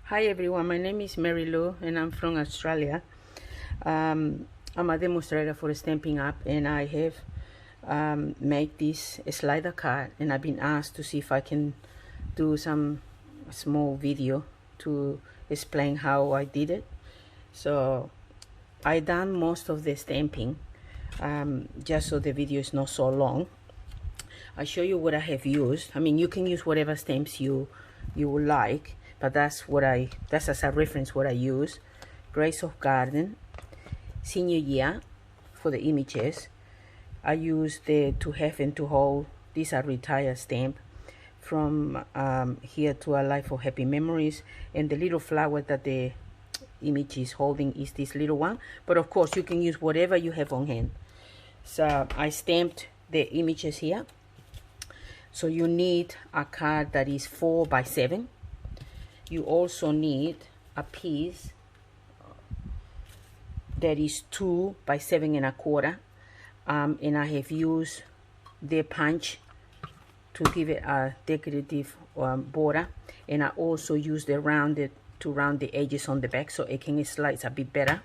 Hi everyone, my name is Mary Lou and I'm from Australia. I'm a demonstrator for a stamping app, and I have made this slider card, and I've been asked to see if I can do some small video to explain how I did it. So I done most of the stamping, just so the video is not so long. I show you what I have used. I mean, you can use whatever stamps you would like, but that's as a reference what I use. Grace of Garden, Senior Year for the images. I use the To Have and To Hold. These are retired stamp. From Here to a Life of Happy Memories, and the little flower that the image is holding is this little one, but of course you can use whatever you have on hand. So I stamped the images here. So you need a card that is 4 by 7. You also need a piece that is 2 by 7.25, and I have used the punch to give it a decorative border, and I also use the rounded to round the edges on the back so it can slide a bit better.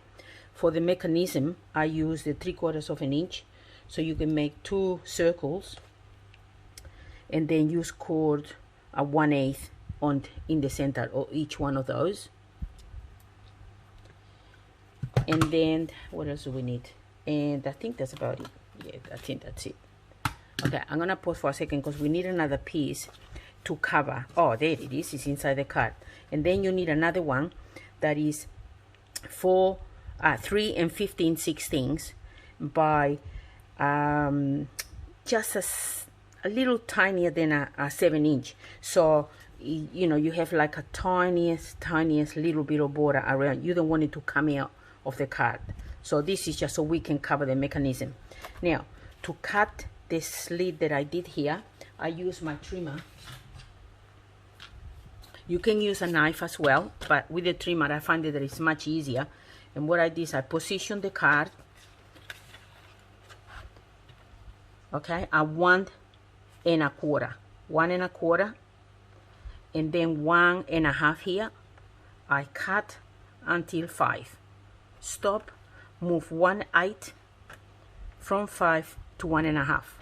For the mechanism, I use the 3/4 of an inch, so you can make 2 circles and then use cord a 1/8 in the center of each one of those. And then what else do we need? And I think that's about it. Yeah, I think that's it. Okay, I'm gonna pause for a second because we need another piece to cover. Oh, there it is. It's inside the card. And then you need another one that is 3 15/16 by just a little tinier than a 7-inch. So you know, you have like a tiniest little bit of border around. You don't want it to come out of the card. So this is just so we can cover the mechanism. Now, to cut the slit that I did here, I use my trimmer. You can use a knife as well, but with the trimmer I find that it's much easier. And what I did is I positioned the card, okay, at 1.25, and then 1.5 here. I cut until 5. Stop, move 1/8 from 5 to 1.5,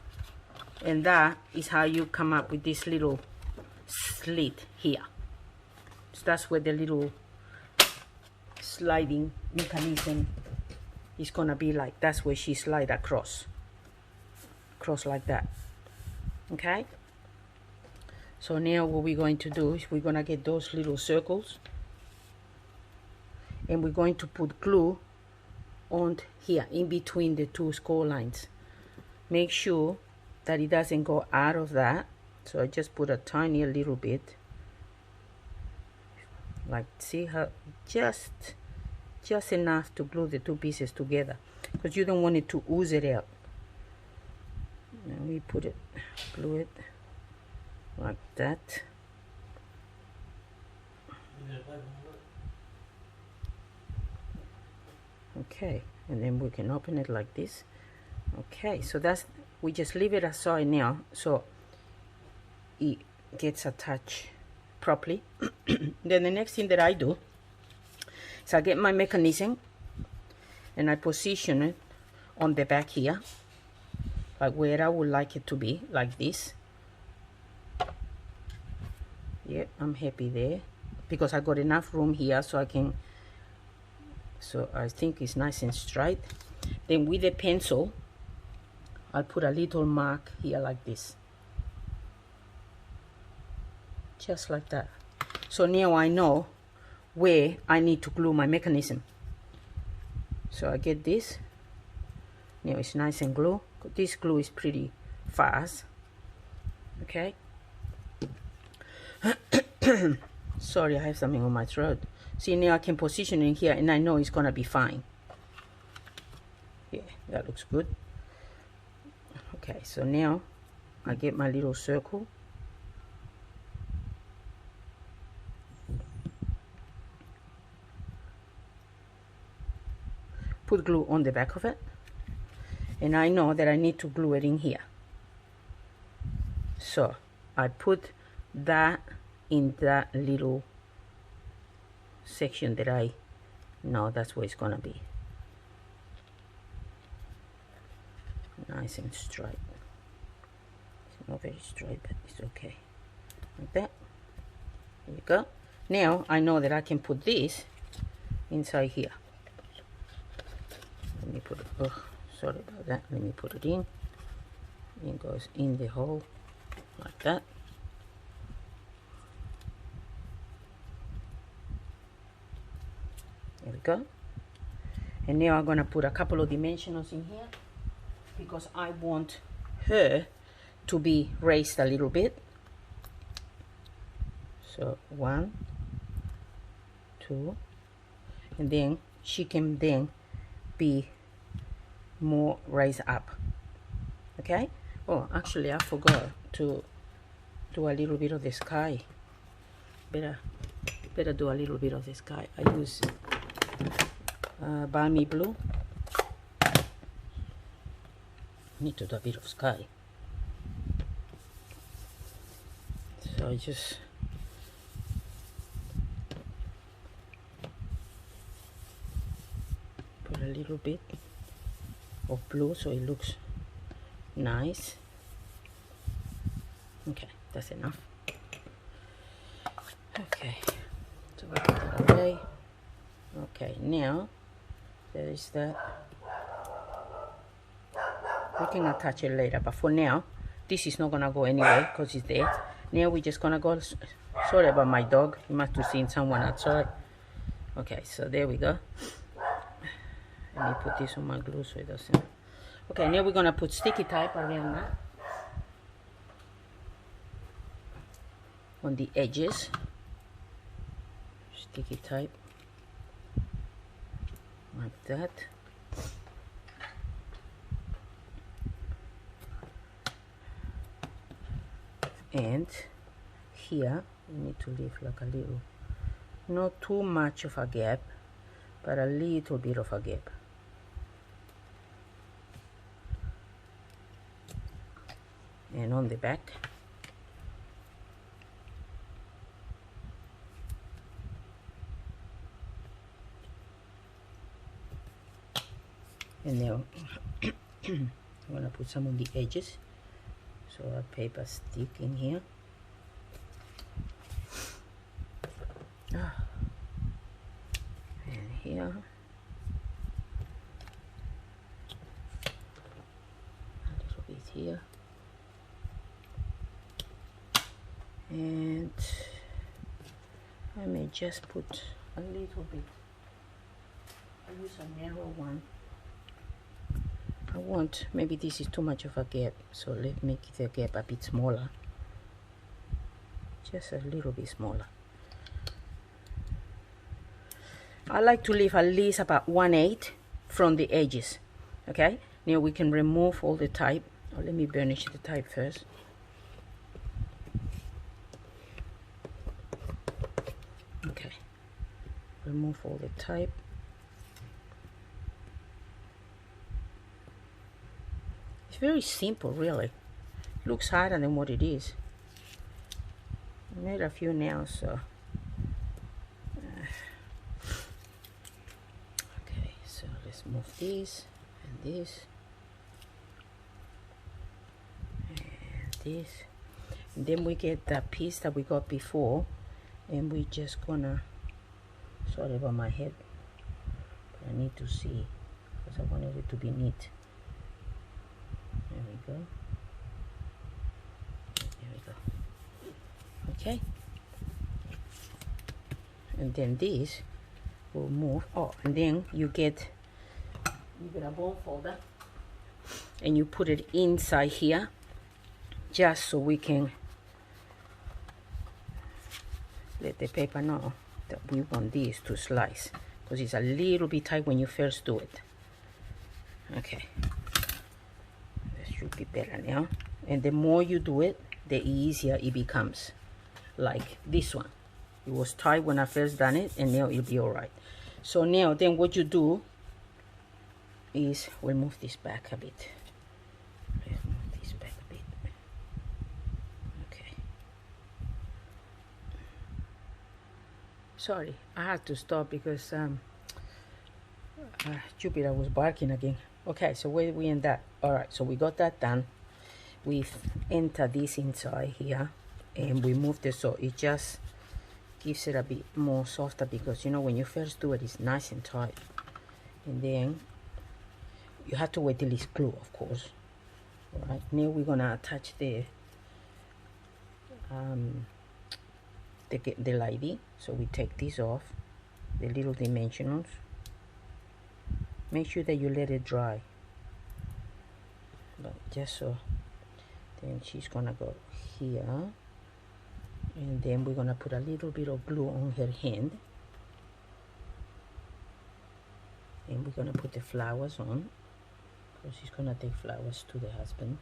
and that is how you come up with this little slit here. So that's where the little sliding mechanism is gonna be like. That's where she slide across like that. Okay, so now what we're going to do is we're gonna get those little circles, and we're going to put glue on here in between the 2 score lines. Make sure that it doesn't go out of that. So I just put a tiny little bit, like, see how just enough to glue the 2 pieces together, because you don't want it to ooze it out. And we glue it like that. Okay, and then we can open it like this. Okay, so we just leave it aside now so it gets attached properly. Then the next thing that I do is I get my mechanism and I position it on the back here, like where I would like it to be, like this. Yep, I'm happy there because I got enough room here so I think it's nice and straight. Then with a pencil, I'll put a little mark here like this, just like that. So now I know where I need to glue my mechanism. So I get this. Now it's nice and glue. This glue is pretty fast. Okay. Sorry, I have something on my throat. See, now I can position it here and I know it's gonna be fine. Yeah, that looks good. Okay, so now I get my little circle. Put glue on the back of it, and I know that I need to glue it in here. So I put that in that little section that I know that's where it's gonna be. Nice and straight. It's not very straight, but it's okay. Like that. There you go. Now I know that I can put this inside here. Let me put it, oh, sorry about that. Let me put it in. It goes in the hole like that. There we go. And now I'm gonna put a couple of dimensionals in here because I want her to be raised a little bit. So 1, 2, and then she can then be more raised up. Okay. Oh, actually I forgot to do a little bit of the sky. Better do a little bit of the sky. I use balmy blue. Need to do a bit of sky. So I just put a little bit of blue so it looks nice. Okay, that's enough. Okay, so we put it away. Okay, now there is that. We can attach it later, but for now this is not gonna go anywhere because it's there. Now we're just gonna go. Sorry about my dog, you must have seen someone outside. Okay, so there we go. Let me put this on my glue so it doesn't. Okay, now we're gonna put sticky tape around that on the edges. Sticky tape like that. And here we need to leave like a little, not too much of a gap, but a little bit of a gap. And on the back, and now I'm gonna put some on the edges so our paper stick in here. And here, a little bit here, and I may just put a little bit. I use a narrow one. I want, maybe this is too much of a gap, so let's make the gap a bit smaller, just a little bit smaller. I like to leave at least about 1/8 from the edges. Okay, now we can remove all the type. Oh, let me burnish the type first. Okay, remove all the type. It's very simple, really. It looks harder than what it is. I made a few nails, so. Okay, so let's move this and this and this. And then we get that piece that we got before, and we just gonna. Sorry about my head, but I need to see because I wanted it to be neat. There we go. There we go. Okay. And then this will move. Oh, and then you get a bone folder and you put it inside here just so we can let the paper know that we want this to slice because it's a little bit tight when you first do it. Okay. Should be better now, and the more you do it, the easier it becomes. Like this one, it was tight when I first done it, and now it'll be all right. So now then what you do is we'll move this back a bit. Let's move this back a bit. Okay, Sorry, I had to stop because Jupiter was barking again. Okay, so where we end that? All right, so we got that done. We've entered this inside here, and we moved it so it just gives it a bit more softer, because you know when you first do it, it's nice and tight, and then you have to wait till it's glue, of course. All right, now we're gonna attach the lady. So we take this off, the little dimensionals. Make sure that you let it dry, but just so. Then she's gonna go here, and then we're gonna put a little bit of glue on her hand, and we're gonna put the flowers on, because she's gonna take flowers to the husband.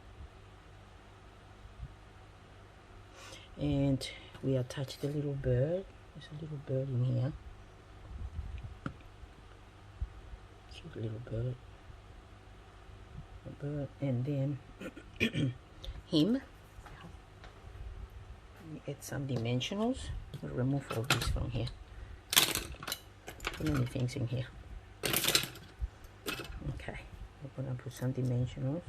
And we attach the little bird. There's a little bird in here, cute little bird. A bird, and then him. Add some dimensionals. We'll remove all this from here. Too many things in here. Okay, we're gonna put some dimensionals.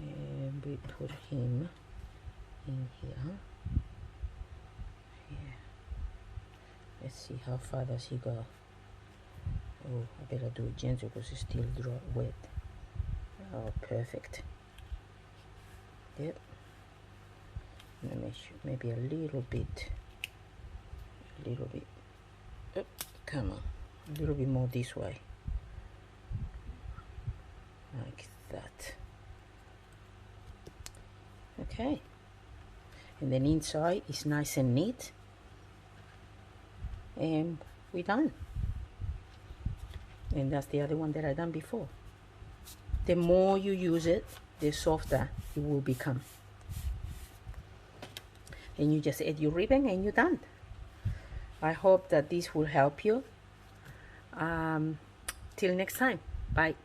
And we put him in here. Yeah. Let's see how far does he go. Oh, I better do it gentle because it's still dry, wet. Oh, perfect. Yep. Let me show maybe a little bit. Oh, come on. A little bit more this way. Like that. Okay. And then inside is nice and neat. And we're done. And that's the other one that I done before. The more you use it, the softer it will become. And you just add your ribbon and you're done. I hope that this will help you. Till next time. Bye.